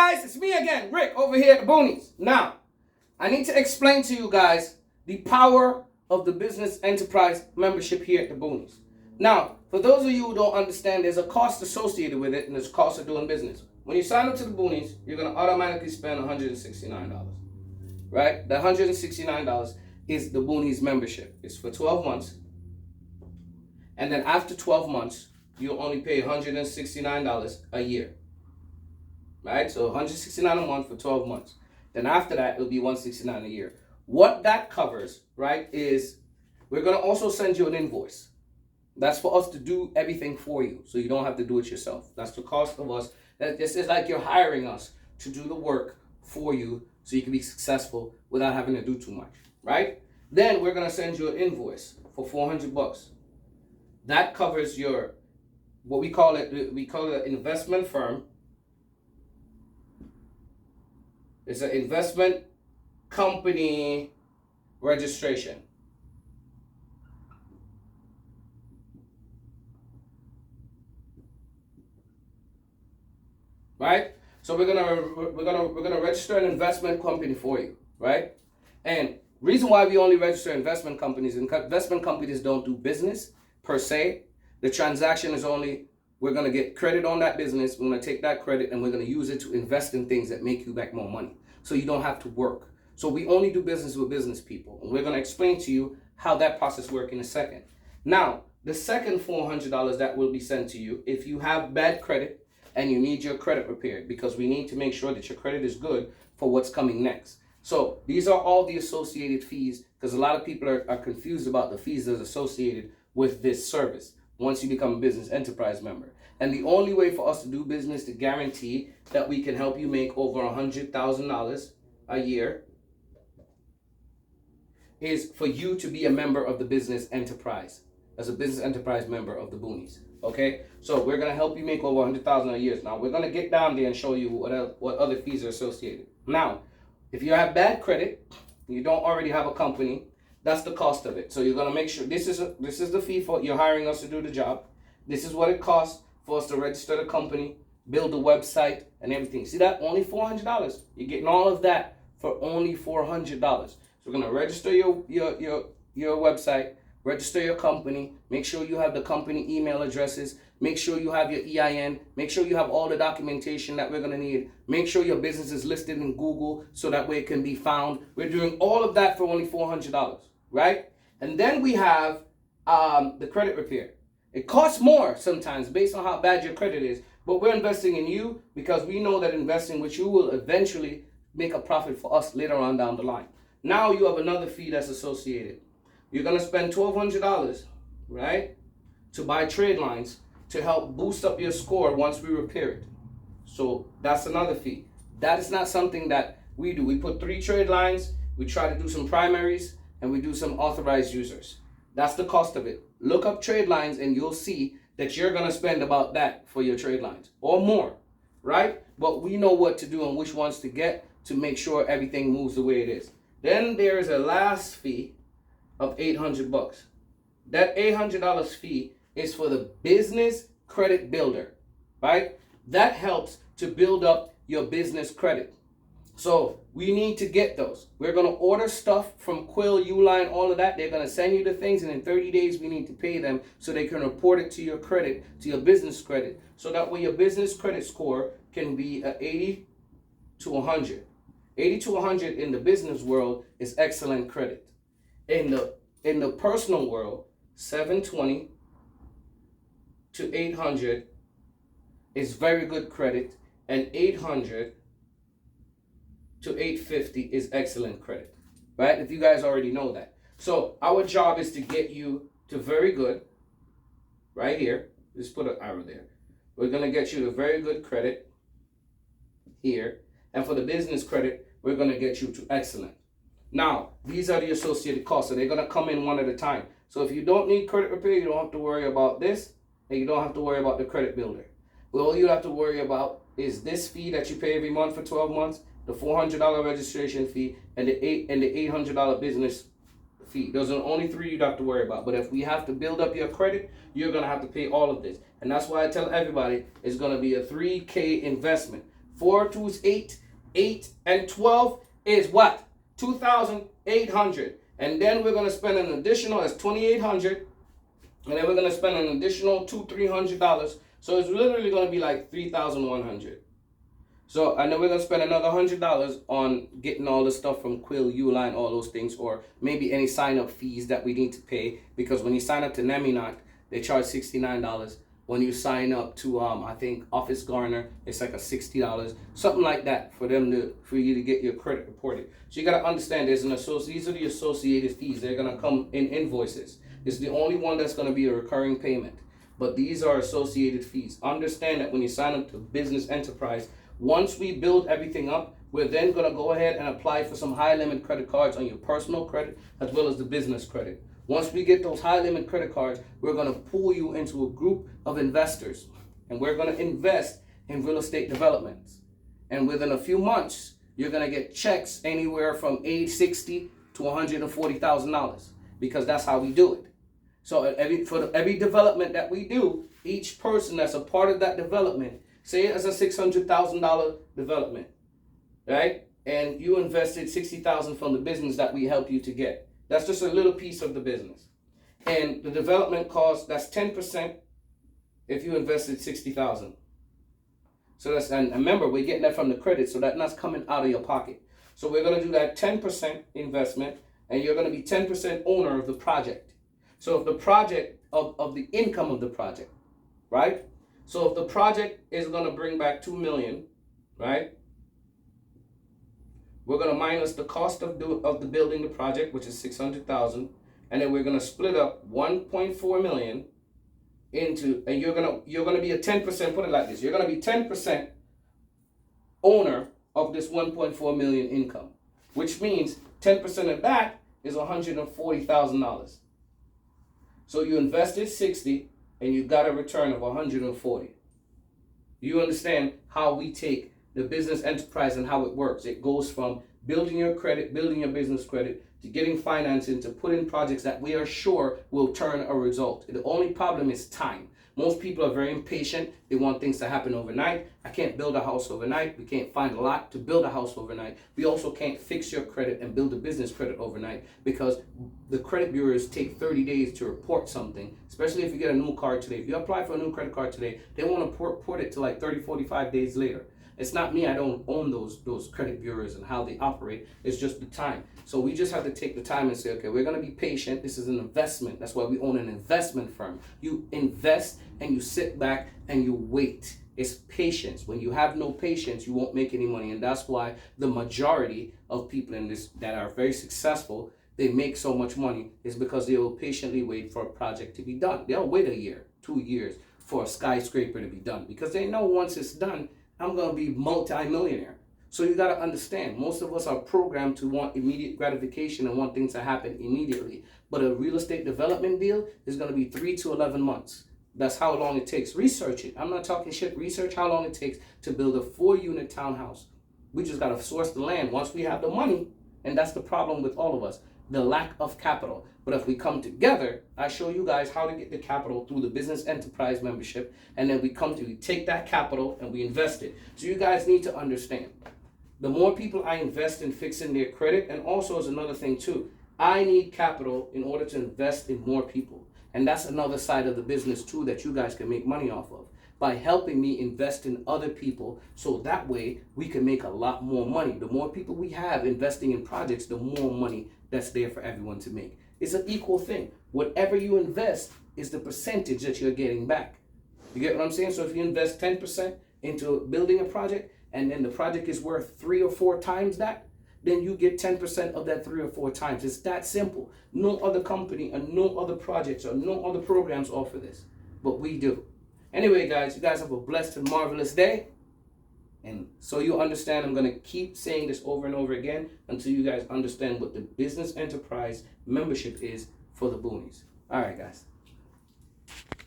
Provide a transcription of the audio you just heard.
guys, it's me again, Rick, over here at the Boonies. Now, I need to explain to you guys the power of the business enterprise membership here at the Boonies. Now, for those of you who don't understand, there's a cost associated with it, and there's a cost of doing business. When you sign up to the Boonies, you're going to automatically spend $169, right? The $169 is the Boonies membership. It's for 12 months. And then after 12 months, you'll only pay $169 a year. Right? So $169 a month for 12 months. Then after that, it'll be $169 a year. What that covers, right, is we're going to also send you an invoice. That's for us to do everything for you, so you don't have to do it yourself. That's the cost of us. This is like you're hiring us to do the work for you so you can be successful without having to do too much, right? Then we're going to send you an invoice for $400. That covers your, what we call it an investment firm. It's an investment company registration. Right? So we're gonna register an investment company for you, right? And reason why we only register investment companies don't do business per se. The transaction is only, we're gonna get credit on that business. We're gonna take that credit and we're gonna use it to invest in things that make you back more money, so you don't have to work. So we only do business with business people, and we're gonna explain to you how that process works in a second. Now, the second $400 that will be sent to you if you have bad credit and you need your credit repaired, because we need to make sure that your credit is good for what's coming next. So these are all the associated fees, because a lot of people are confused about the fees that's associated with this service once you become a business enterprise member. And the only way for us to do business to guarantee that we can help you make over $100,000 a year is for you to be a member of the business enterprise, as a business enterprise member of the Boonies. Okay, so we're gonna help you make over $100,000 a year. Now we're gonna get down there and show you what other fees are associated. Now, if you have bad credit, you don't already have a company, that's the cost of it. So you're gonna make sure this is the fee for you're hiring us to do the job. This is what it costs for us to register the company, build the website, and everything. See that? Only $400. You're getting all of that for only $400. So we're gonna register your website. Register your company, make sure you have the company email addresses, make sure you have your EIN, make sure you have all the documentation that we're going to need, make sure your business is listed in Google so that way it can be found. We're doing all of that for only $400, right? And then we have the credit repair. It costs more sometimes based on how bad your credit is, but we're investing in you because we know that investing with you will eventually make a profit for us later on down the line. Now you have another fee that's associated. You're going to spend $1,200, right, to buy trade lines to help boost up your score once we repair it. So that's another fee. That is not something that we do. We put 3 trade lines, we try to do some primaries, and we do some authorized users. That's the cost of it. Look up trade lines and you'll see that you're going to spend about that for your trade lines or more, right? But we know what to do and which ones to get to make sure everything moves the way it is. Then there is a last fee of $800. That $800 fee is for the business credit builder, right? That helps to build up your business credit. So we need to get those. We're going to order stuff from Quill, Uline, all of that. They're going to send you the things, and in 30 days we need to pay them so they can report it to your credit, to your business credit, so that way your business credit score can be 80 to 100. 80 to 100 in the business world is excellent credit. In the personal world, 720 to 800 is very good credit, and 800 to 850 is excellent credit, right? If you guys already know that. So our job is to get you to very good, right here. Just put an arrow there. We're going to get you to very good credit here. And for the business credit, we're going to get you to excellent. Now, these are the associated costs, so they're going to come in one at a time. So if you don't need credit repair, you don't have to worry about this, and you don't have to worry about the credit builder. Well, all you have to worry about is this fee that you pay every month for 12 months, the $400 registration fee, and the $800 business fee. Those are the only 3 you'd have to worry about. But if we have to build up your credit, you're going to have to pay all of this. And that's why I tell everybody it's going to be a $3,000 investment. 4 2s 8. 8 and 12 is what? 2,800. And then we're going to spend an additional, that's 2,800. And then we're going to spend an additional $300. So it's literally going to be like 3,100. So, and then we're going to spend another $100 on getting all the stuff from Quill, Uline, all those things, or maybe any sign-up fees that we need to pay. Because when you sign up to Neminot, they charge $69. When you sign up to, I think, Office Garner, it's like a $60, something like that for you to get your credit reported. So you got to understand these are the associated fees. They're going to come in invoices. It's the only one that's going to be a recurring payment. But these are associated fees. Understand that when you sign up to Business Enterprise, once we build everything up, we're then going to go ahead and apply for some high limit credit cards on your personal credit as well as the business credit. Once we get those high limit credit cards, we're going to pull you into a group of investors, and we're going to invest in real estate developments. And within a few months, you're going to get checks anywhere from $60,000 to $140,000, because that's how we do it. So for every development that we do, each person that's a part of that development, say it as a $600,000 development, right? And you invested $60,000 from the business that we help you to get. That's just a little piece of the business. And the development cost, that's 10% if you invested $60,000. So that's, and remember, we're getting that from the credit, so that's not coming out of your pocket. So we're going to do that 10% investment, and you're going to be 10% owner of the project. So if the project, of the income of the project, right? So if the project is going to bring back $2 million, right? We're going to minus the cost of the building the project, which is $600,000, and then we're going to split up $1.4 million into, and you're going to be a 10%. Put it like this: you're going to be 10% owner of this $1.4 million income, which means 10% of that is $140,000. So you invested 60, and you got a return of 140. You understand how we take the business enterprise and how it works. It goes from building your credit, building your business credit, to getting financing, to put in projects that we are sure will turn a result. The only problem is time. Most people are very impatient. They want things to happen overnight. I can't build a house overnight. We can't find a lot to build a house overnight. We also can't fix your credit and build a business credit overnight, because the credit bureaus take 30 days to report something, especially if you get a new card today. If you apply for a new credit card today, they want to port it to like 30, 45 days later. It's not me. I don't own those credit bureaus and how they operate. It's just the time. So we just have to take the time and say, okay, we're going to be patient. This is an investment. That's why we own an investment firm. You invest and you sit back and you wait. It's patience. When you have no patience, you won't make any money. And that's why the majority of people in this that are very successful, they make so much money, is because they will patiently wait for a project to be done. They'll wait a year, 2 years for a skyscraper to be done, because they know once it's done, I'm going to be multi-millionaire. So you got to understand, most of us are programmed to want immediate gratification and want things to happen immediately. But a real estate development deal is going to be 3 to 11 months. That's how long it takes. Research it. I'm not talking shit. Research how long it takes to build a 4-unit townhouse. We just got to source the land once we have the money. And that's the problem with all of us, the lack of capital. But if we come together, I show you guys how to get the capital through the business enterprise membership. And then we take that capital and we invest it. So you guys need to understand, the more people I invest in fixing their credit, and also is another thing too, I need capital in order to invest in more people. And that's another side of the business too that you guys can make money off of, by helping me invest in other people, so that way we can make a lot more money. The more people we have investing in projects, the more money that's there for everyone to make. It's an equal thing. Whatever you invest is the percentage that you're getting back. You get what I'm saying? So if you invest 10% into building a project, and then the project is worth 3 or 4 times that, then you get 10% of that 3 or 4 times. It's that simple. No other company and no other projects or no other programs offer this, but we do. Anyway, guys, you guys have a blessed and marvelous day. And so you understand, I'm going to keep saying this over and over again until you guys understand what the business enterprise membership is for the Boonies. All right, guys.